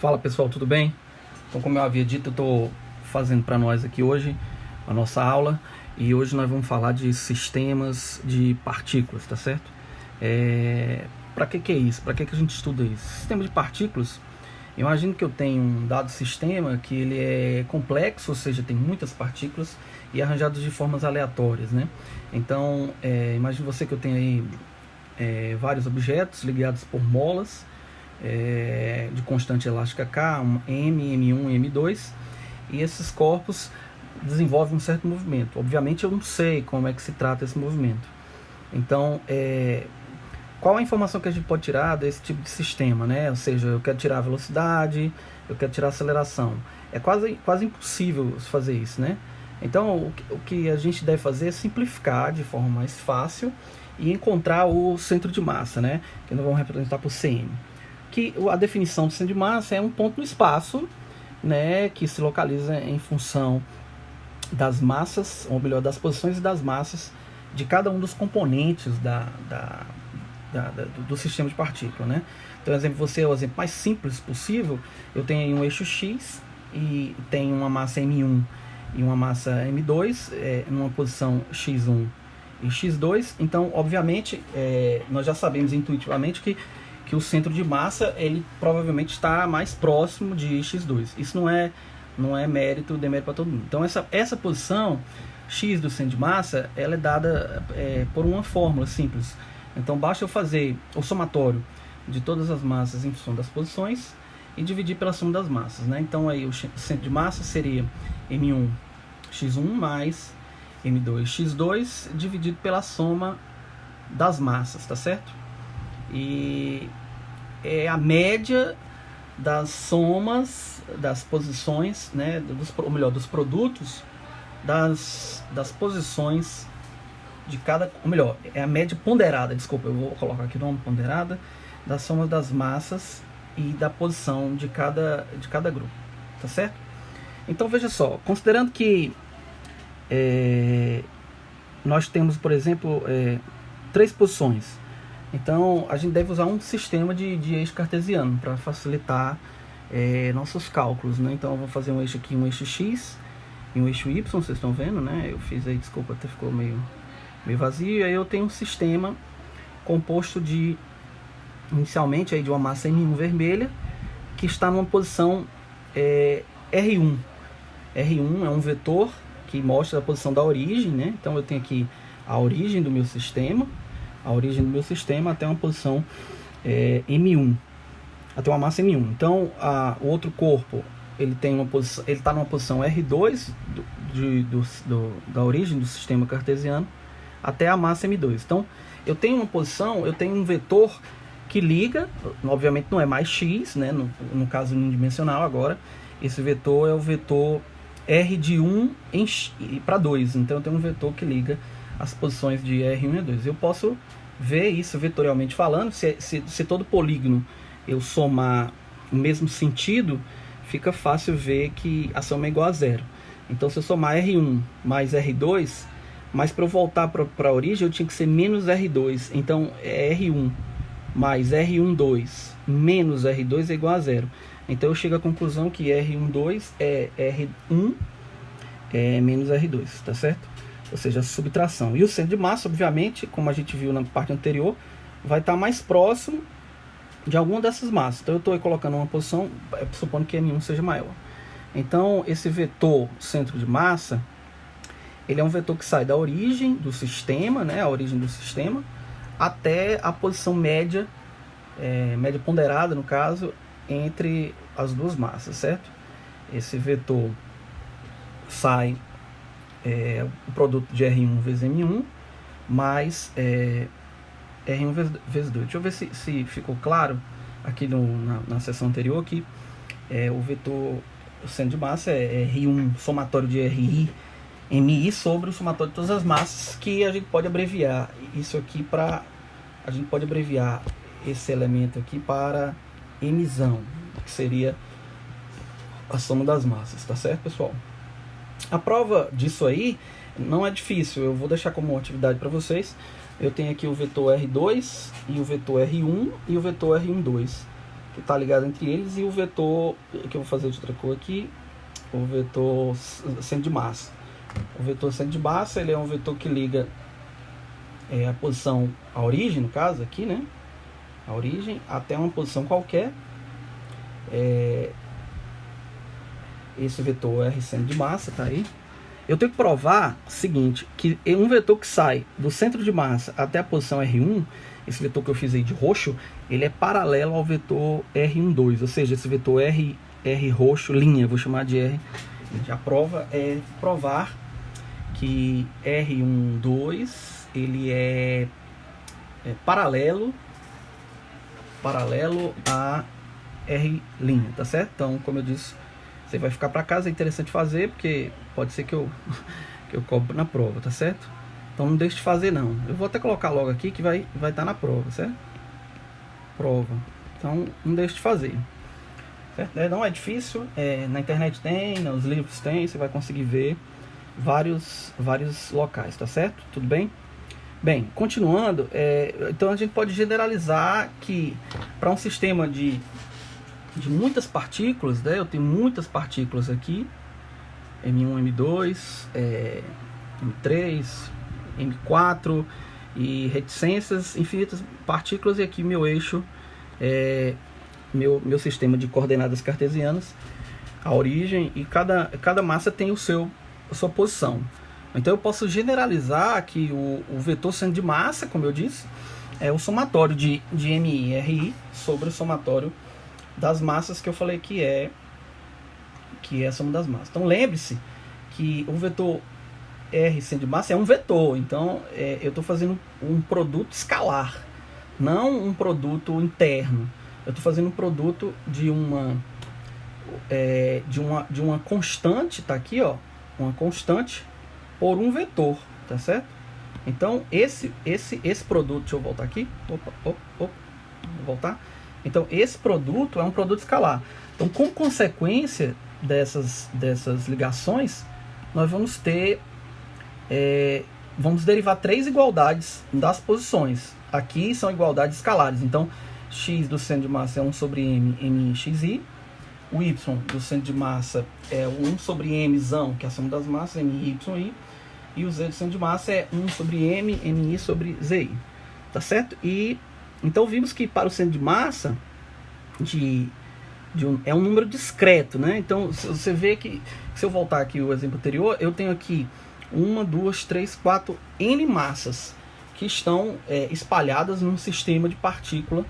Fala pessoal, tudo bem? Então, como eu havia dito, eu estou fazendo para nós aqui hoje a nossa aula e hoje nós vamos falar de sistemas de partículas, tá certo? Para que é isso? Para que a gente estuda isso? Sistema de partículas, imagino que eu tenho um dado sistema que ele é complexo, ou seja, tem muitas partículas e arranjadas de formas aleatórias, né? Então, imagine você que eu tenho aí vários objetos ligados por molas de constante elástica K, M, M1 e M2, e esses corpos desenvolvem um certo movimento. Obviamente eu não sei como é que se trata esse movimento. Então, qual a informação que a gente pode tirar desse tipo de sistema, né? Ou seja, eu quero tirar a velocidade, eu quero tirar a aceleração. É quase impossível fazer isso, né? Então, o que a gente deve fazer é simplificar de forma mais fácil e encontrar o centro de massa, né? Que nós vamos representar por Cm. Que a definição do centro de massa é um ponto no espaço, né, que se localiza em função das massas, ou melhor, das posições e das massas de cada um dos componentes do sistema de partícula, né? Então, é o exemplo mais simples possível. Eu tenho um eixo X e tenho uma massa M1 e uma massa M2 numa posição X1 e X2. Então, obviamente, nós já sabemos intuitivamente que o centro de massa ele provavelmente está mais próximo de X2. Isso não é mérito, demérito para todo mundo. Então essa posição X do centro de massa ela é dada por uma fórmula simples. Então basta eu fazer o somatório de todas as massas em função das posições e dividir pela soma das massas, né? Então aí o centro de massa seria M1 X1 mais M2 X2 dividido pela soma das massas, tá certo? E é a média das somas das posições, né, dos produtos das posições de cada, ou melhor, é a média ponderada, desculpa, eu vou colocar aqui o nome ponderada, das somas das massas e da posição de cada grupo, tá certo? Então veja só, considerando que nós temos, por exemplo, 3 posições. Então, a gente deve usar um sistema de eixo cartesiano para facilitar nossos cálculos, né? Então, eu vou fazer um eixo aqui, um eixo X e um eixo Y, vocês estão vendo, né? Eu fiz aí, desculpa, até ficou meio vazio. E aí eu tenho um sistema composto inicialmente, de uma massa M1 vermelha, que está numa posição R1. R1 é um vetor que mostra a posição da origem, né? Então, eu tenho aqui a origem do meu sistema, até uma posição M1, até uma massa M1. Então, o outro corpo ele está numa posição R2 da origem do sistema cartesiano até a massa M2. Então, eu tenho um vetor que liga, obviamente não é mais X, né? No caso unidimensional agora, esse vetor é o vetor R de 1 para 2. Então, eu tenho um vetor que liga as posições de R1 e 2. Eu posso ver isso vetorialmente falando. Se todo polígono eu somar o mesmo sentido, fica fácil ver que a soma é igual a zero. Então, se eu somar R1 mais R2, mas para eu voltar para a origem, eu tinha que ser menos R2. Então, R1 mais R12 menos R2 é igual a zero. Então, eu chego à conclusão que R12 é R1 menos R2, tá certo? Ou seja, a subtração. E o centro de massa, obviamente, como a gente viu na parte anterior, vai estar mais próximo de alguma dessas massas. Então eu estou colocando uma posição, supondo que M1 seja maior. Então esse vetor centro de massa, ele é um vetor que sai da origem do sistema, né, a origem do sistema, até a posição média, média ponderada no caso, entre as duas massas, certo? Esse vetor sai o produto de R1 vezes M1 mais R1 vezes 2. Deixa eu ver se ficou claro aqui na seção anterior que o vetor, o centro de massa é R1 somatório de RI MI sobre o somatório de todas as massas, que a gente pode abreviar isso aqui a gente pode abreviar esse elemento aqui para Mzão, que seria a soma das massas, tá certo, pessoal? A prova disso aí não é difícil, eu vou deixar como atividade para vocês. Eu tenho aqui o vetor R2 e o vetor R1 e o vetor R12. que está ligado entre eles, e o vetor, que eu vou fazer de outra cor aqui, o vetor centro de massa. O vetor centro de massa, ele é um vetor que liga a posição, a origem, no caso aqui, né? A origem até uma posição qualquer. Esse vetor R centro de massa tá aí. Eu tenho que provar o seguinte, que um vetor que sai do centro de massa até a posição R1, esse vetor que eu fiz aí de roxo, ele é paralelo ao vetor R12, ou seja, esse vetor R roxo, linha, vou chamar de R. A prova é provar que R12 ele é paralelo a R', tá certo? Então, como eu disse, você vai ficar para casa, é interessante fazer, porque pode ser que eu cobre na prova, tá certo? Então não deixe de fazer não. Eu vou até colocar logo aqui que vai estar na prova, certo? Prova. Então não deixe de fazer. Certo? Não é difícil, na internet tem, nos livros tem, você vai conseguir ver vários locais, tá certo? Tudo bem? Bem, continuando, então a gente pode generalizar que para um sistema de muitas partículas, né? Eu tenho muitas partículas aqui, M1, M2, M3, M4 e reticências, infinitas partículas, e aqui meu eixo, meu sistema de coordenadas cartesianas, a origem, e cada massa tem a sua posição. Então eu posso generalizar que o vetor centro de massa, como eu disse, é o somatório de MI e RI sobre o somatório das massas, que eu falei que é a soma das massas. Então lembre-se que o vetor R centro de massa é um vetor, então eu estou fazendo um produto escalar, não um produto interno. Eu estou fazendo um produto de uma constante, tá aqui, ó, uma constante por um vetor, tá certo? Então esse produto, deixa eu voltar aqui, vou voltar. Então esse produto é um produto escalar. Então, como consequência dessas ligações, nós vamos vamos derivar três igualdades das posições. Aqui são igualdades escalares. Então x do centro de massa é 1 sobre m, m xi. O y do centro de massa é 1 sobre mzão, que é a soma das massas, mi, y. E o z do centro de massa é 1 sobre m, mi sobre zi. Tá certo? E então vimos que para o centro de massa é um número discreto, né? Então você vê que, se eu voltar aqui o exemplo anterior, eu tenho aqui 1, 2, 3, 4 N massas que estão espalhadas num sistema de partícula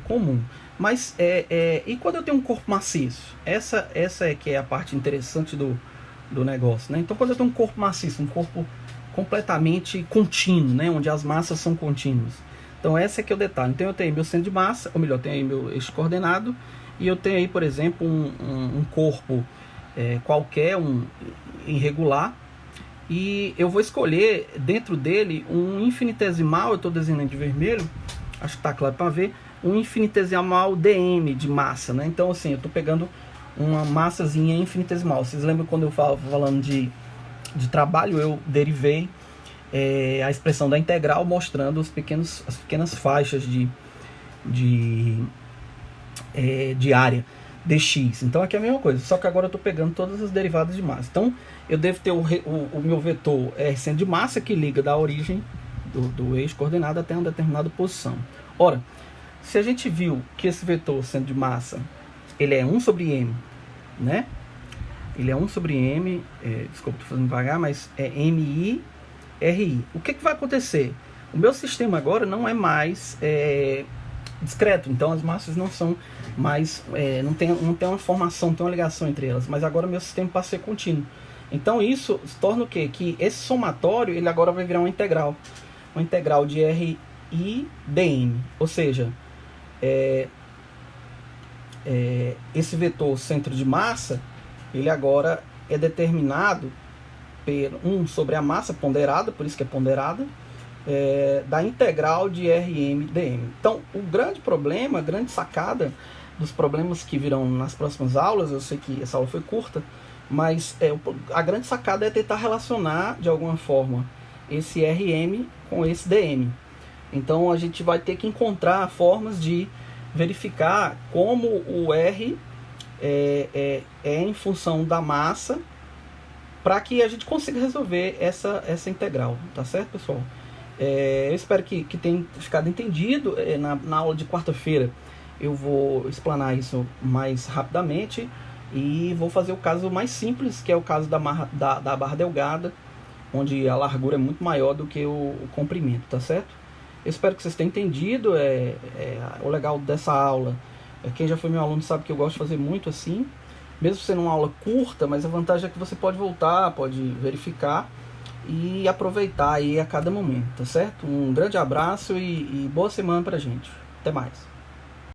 comum. Mas e quando eu tenho um corpo maciço? Essa é que é a parte interessante do negócio, né? Então quando eu tenho um corpo maciço, um corpo completamente contínuo, né? Onde as massas são contínuas. Então esse aqui é o detalhe. Então eu tenho meu centro de massa, ou melhor, eu tenho aí meu eixo coordenado, e eu tenho aí, por exemplo, um corpo qualquer, irregular, e eu vou escolher dentro dele um infinitesimal, eu estou desenhando de vermelho, acho que está claro para ver, um infinitesimal dm de massa, né? Então assim, eu estou pegando uma massazinha infinitesimal. Vocês lembram quando eu falando de trabalho, eu derivei a expressão da integral mostrando as pequenas faixas de área dx. Então aqui é a mesma coisa, só que agora eu estou pegando todas as derivadas de massa. Então eu devo ter o meu vetor centro de massa, que liga da origem do eixo coordenado até uma determinada posição. Ora, se a gente viu que esse vetor centro de massa ele é 1 sobre m, né? Ele é 1 sobre m, desculpa, estou fazendo devagar, mas é mi RI. O que vai acontecer? O meu sistema agora não é mais discreto, então as massas não são mais, não tem uma formação, não tem uma ligação entre elas, mas agora o meu sistema passa a ser contínuo. Então isso torna o quê? Que esse somatório ele agora vai virar uma integral de RI dm, ou seja, esse vetor centro de massa, ele agora é determinado por 1 sobre a massa ponderada, por isso que é ponderada, da integral de Rm dm. Então, o grande problema, a grande sacada dos problemas que virão nas próximas aulas, eu sei que essa aula foi curta, mas a grande sacada é tentar relacionar, de alguma forma, esse Rm com esse dm. Então, a gente vai ter que encontrar formas de verificar como o R é em função da massa, para que a gente consiga resolver essa integral, tá certo, pessoal? Eu espero que tenha ficado entendido. Na aula de quarta-feira eu vou explanar isso mais rapidamente e vou fazer o caso mais simples, que é o caso da barra delgada, onde a largura é muito maior do que o comprimento, tá certo? Eu espero que vocês tenham entendido. O legal dessa aula, quem já foi meu aluno sabe que eu gosto de fazer muito assim, mesmo sendo uma aula curta, mas a vantagem é que você pode voltar, pode verificar e aproveitar aí a cada momento, tá certo? Um grande abraço e boa semana pra gente. Até mais.